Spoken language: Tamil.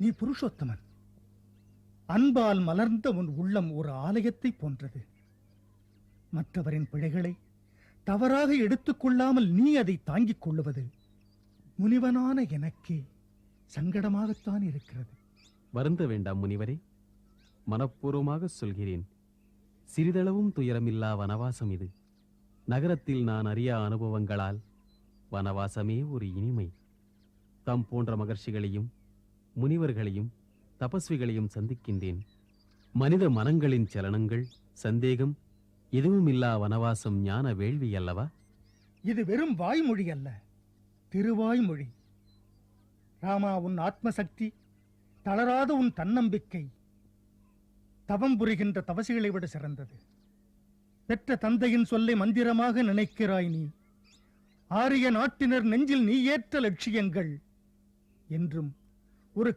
நீ புருஷோத்தமன். அன்பால் மலர்ந்த உன் உள்ளம் ஒரு ஆலயத்தை போன்றது. மற்றவரின் பிழைகளை தவறாக எடுத்துக்கொள்ளாமல் நீ அதை தாங்கிக் கொள்ளுவது முனிவனான எனக்கே சங்கடமாகத்தான் இருக்கிறது. வருந்த வேண்டாம் முனிவரே, மனப்பூர்வமாக சொல்கிறேன். சிறிதளவும் துயரமில்லா வனவாசம் இது. நகரத்தில் நான் அறியா அனுபவங்களால் வனவாசமே ஒரு இனிமை. தம் போன்ற மகர்ஷிகளையும் முனிவர்களையும் தபஸ்விகளையும் சந்திக்கின்றேன். மனித மனங்களின் சலனங்கள், சந்தேகம் எதுவுமில்லா வனவாசம் ஞான வேள்வி அல்லவா? இது வெறும் வாய்மொழி அல்ல, திருவாய்மொழி. ராமா, உன் ஆத்மசக்தி, தளராத உன் தன்னம்பிக்கை தவம் புரிகின்ற தவசிகளை விட சிறந்தது. பெற்ற தந்தையின் சொல்லை மந்திரமாக நினைக்கிறாய் நீ. ஆரிய நாட்டினர் நெஞ்சில் நீ ஏற்ற லட்சியங்கள் என்றும் ஒரு